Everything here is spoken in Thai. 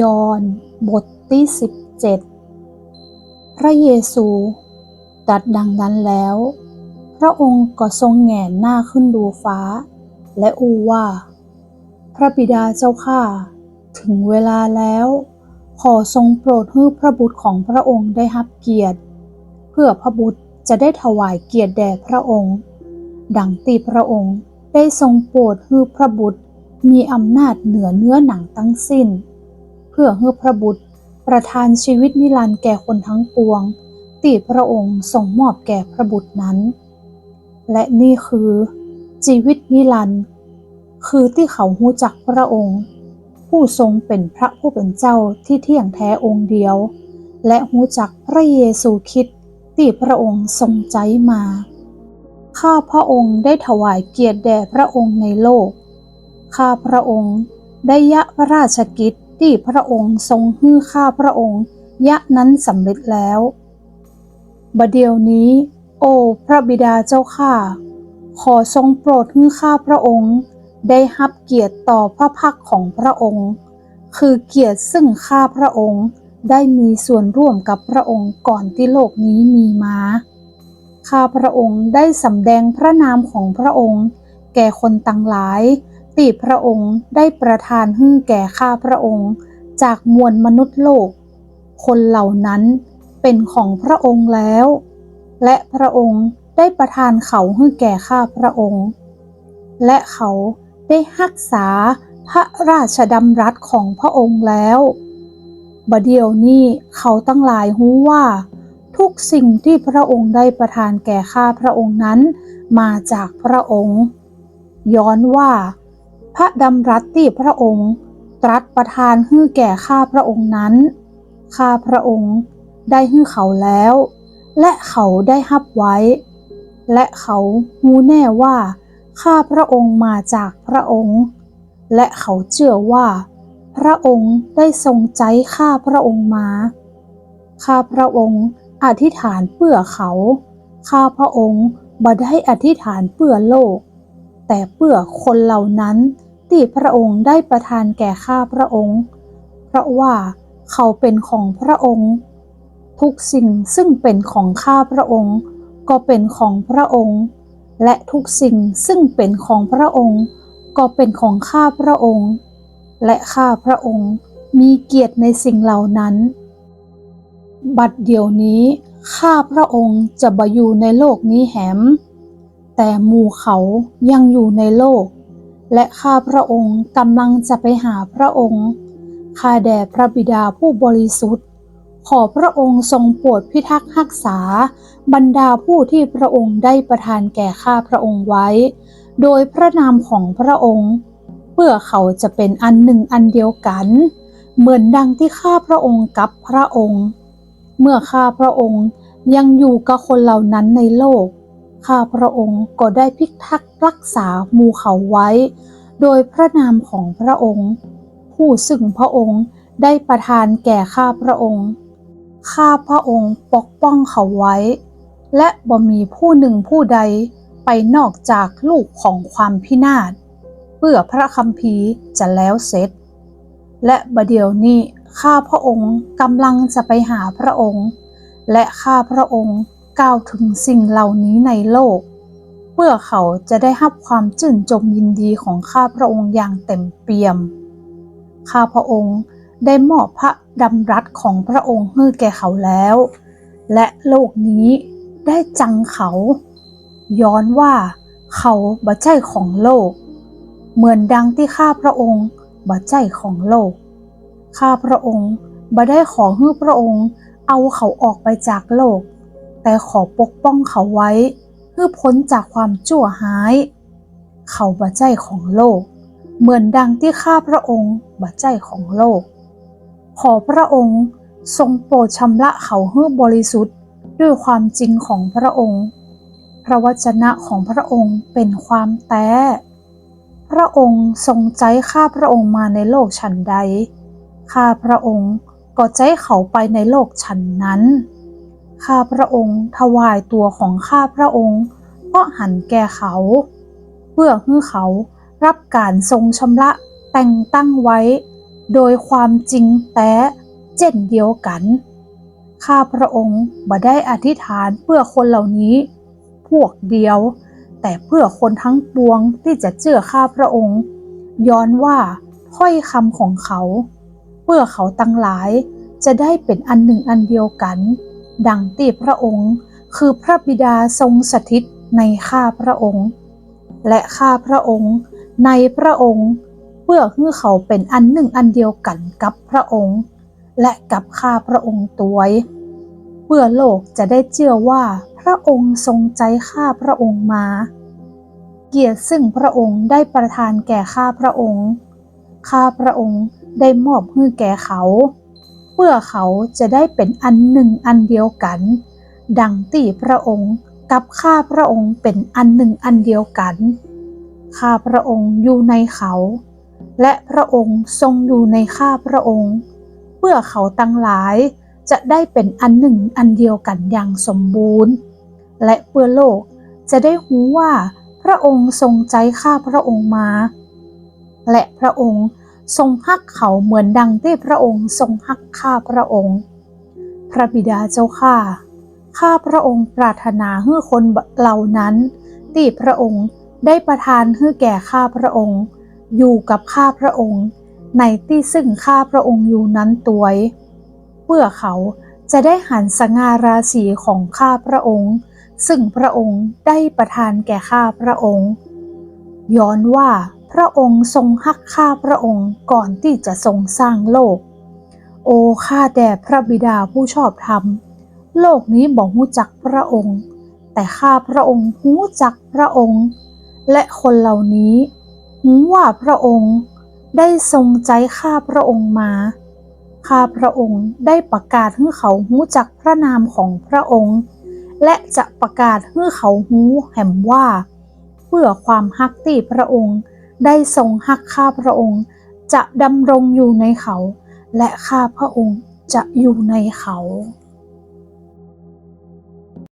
ยอห์นบทที่17พระเยซูตรัสดังนั้นแล้วพระองค์ก็ทรงแหงนหน้าขึ้นดูฟ้าและอูว่าพระบิดาเจ้าข้าถึงเวลาแล้วขอทรงโปรดให้พระบุตรของพระองค์ได้รับเกียรติเพื่อพระบุตรจะได้ถวายเกียรติแด่พระองค์ดังที่พระองค์ได้ทรงโปรดให้พระบุตรมีอำนาจเหนือเนื้อหนังทั้งสิ้นเพื่อให้พระบุตรประทานชีวิตนิรันดร์แก่คนทั้งปวงที่พระองค์ทรงมอบแก่พระบุตรนั้นและนี่คือชีวิตนิรันดร์คือที่เขารู้จักพระองค์ผู้ทรงเป็นพระผู้เป็นเจ้าที่เที่ยงแท้องค์เดียวและรู้จักพระเยซูคริสต์ที่พระองค์ทรงใจมาข้าพระองค์ได้ถวายเกียรติแด่พระองค์ในโลกข้าพระองค์ได้ยะพระราชกิจที่พระองค์ทรงให้ข้าพระองค์ยะนั้นสำเร็จแล้วบัดเดี๋ยวนี้โอ้พระบิดาเจ้าข้าขอทรงโปรดให้ข้าพระองค์ได้รับเกียรติต่อพระพักของพระองค์คือเกียรติซึ่งข้าพระองค์ได้มีส่วนร่วมกับพระองค์ก่อนที่โลกนี้มีมาข้าพระองค์ได้สำแดงพระนามของพระองค์แก่คนต่างหลายที่พระองค์ได้ประทานให้แก่ข้าพระองค์จากมวลมนุษย์โลกคนเหล่านั้นเป็นของพระองค์แล้วและพระองค์ได้ประทานเขาให้แก่ข้าพระองค์และเขาได้รักษาพระราชดำรัสของพระองค์แล้วบัดเดี๋ยวนี้เขาทั้งหลายรู้ว่าทุกสิ่งที่พระองค์ได้ประทานแก่ข้าพระองค์นั้นมาจากพระองค์ย้อนว่าพระดำรัสที่พระองค์ตรัสประทานให้แก่ข้าพระองค์นั้นข้าพระองค์ได้ให้เขาแล้วและเขาได้รับไว้และเขารู้แน่ว่าข้าพระองค์มาจากพระองค์และเขาเชื่อว่าพระองค์ได้ทรงใจข้าพระองค์มาข้าพระองค์อธิษฐานเพื่อเขาข้าพระองค์บ่ได้อธิษฐานเพื่อโลกแต่เพื่อคนเหล่านั้นที่พระองค์ได้ประทานแก่ข้าพระองค์เพราะว่าเขาเป็นของพระองค์ทุกสิ่งซึ่งเป็นของข้าพระองค์ก็เป็นของพระองค์และทุกสิ่งซึ่งเป็นของพระองค์ก็เป็นของข้าพระองค์และข้าพระองค์มีเกียรติในสิ่งเหล่านั้นบัดเดี๋ยวนี้ข้าพระองค์จะบ่อยู่ในโลกนี้แหมแต่หมู่เขายังอยู่ในโลกและข้าพระองค์กำลังจะไปหาพระองค์ข้าแด่พระบิดาผู้บริสุทธิ์ขอพระองค์ทรงโปรดพิทักษ์รักษาบรรดาผู้ที่พระองค์ได้ประทานแก่ข้าพระองค์ไว้โดยพระนามของพระองค์เพื่อเขาจะเป็นอันหนึ่งอันเดียวกันเหมือนดังที่ข้าพระองค์กับพระองค์เมื่อข้าพระองค์ยังอยู่กับคนเหล่านั้นในโลกข้าพระองค์ก็ได้พิทักษ์รักษาหมู่เขาไว้โดยพระนามของพระองค์ผู้ซึ่งพระองค์ได้ประทานแก่ข้าพระองค์ข้าพระองค์ปกป้องเขาไว้และบ่มีผู้หนึ่งผู้ใดไปนอกจากลูกของความพินาศเพื่อพระคัมภีร์จะแล้วเสร็จและบัดเดี๋ยวนี้ข้าพระองค์กำลังจะไปหาพระองค์และข้าพระองค์กล่าวถึงสิ่งเหล่านี้ในโลกเพื่อเขาจะได้รับความชื่นชมยินดีของข้าพระองค์อย่างเต็มเปี่ยมข้าพระองค์ได้มอบพระดำรัสของพระองค์ให้แก่เขาแล้วและโลกนี้ได้จังเขาย้อนว่าเขาบ่ใช่ของโลกเหมือนดังที่ข้าพระองค์บ่ใช่ของโลกข้าพระองค์บ่ได้ขอให้พระองค์เอาเขาออกไปจากโลกแต่ขอปกป้องเขาไว้เพื่อพ้นจากความชั่วร้ายเขาบ่ใช่ของโลกเหมือนดังที่ข้าพระองค์บ่ใช่ของโลกขอพระองค์ทรงโปรดชำระเขาให้บริสุทธิ์ด้วยความจริงของพระองค์พระวจนะของพระองค์เป็นความแท้พระองค์ทรงใจข้าพระองค์มาในโลกฉันใดข้าพระองค์ก็ใจเขาไปในโลกฉันนั้นข้าพระองค์ถวายตัวของข้าพระองค์ก็หันแก่เขาเพื่อให้เขารับการทรงชำระแต่งตั้งไว้ โดยความจริงแท้เช่นเดียวกันข้าพระองค์บ่ได้อธิษฐานเพื่อคนเหล่านี้พวกเดียวแต่เพื่อคนทั้งปวงที่จะเชื่อข้าพระองค์ย้อนว่าถ้อยคำของเขาเพื่อเขาตั้งหลายจะได้เป็นอันหนึ่งอันเดียวกันดังที่พระองค์คือพระบิดาทรงสถิตในข้าพระองค์และข้าพระองค์ในพระองค์เพื่อให้เขาเป็นอันหนึ่งอันเดียวกันกับพระองค์และกับข้าพระองค์ตัวเพื่อโลกจะได้เชื่อว่าพระองค์ทรงใจข้าพระองค์มาเกียรติซึ่งพระองค์ได้ประทานแก่ข้าพระองค์ข้าพระองค์ได้มอบให้แก่เขาเพื่อเขาจะได้เป็นอันหนึ่งอันเดียวกันดังที่พระองค์กับข้าพระองค์เป็นอันหนึ่งอันเดียวกันข้าพระองค์อยู่ในเขาและพระองค์ทรงอยู่ในข้าพระองค์เพื่อเขาทั้งหลายจะได้เป็นอันหนึ่งอันเดียวกันอย่างสมบูรณ์และเพื่อโลกจะได้รู้ว่าพระองค์ทรงใจข้าพระองค์มาและพระองค์ทรงฮักเขาเหมือนดังที่พระองค์ทรงฮักข้าพระองค์พระบิดาเจ้าข้าพระองค์ปรารถนาให้คนเหล่านั้นที่พระองค์ได้ประทานให้แก่ข้าพระองค์อยู่กับข้าพระองค์ในที่ซึ่งข้าพระองค์อยู่นั้นตัวเพื่อเขาจะได้หันสง่าราศีของข้าพระองค์ซึ่งพระองค์ได้ประทานแก่ข้าพระองค์ย้อนว่าพระองค์ทรงฮักข้าพระองค์ก่อนที่จะทรงสร้างโลกโอ้ข้าแต่พระบิดาผู้ชอบธรรมโลกนี้บ่รู้จักพระองค์แต่ข้าพระองค์รู้จักพระองค์และคนเหล่านี้รู้ว่าพระองค์ได้ทรงใจข้าพระองค์มาข้าพระองค์ได้ประกาศให้เขารู้จักพระนามของพระองค์และจะประกาศให้เขารู้แห่งว่าเพื่อความฮักที่พระองค์ได้ทรงฮักข้าพระองค์จะดำรงอยู่ในเขาและข้าพระองค์จะอยู่ในเขา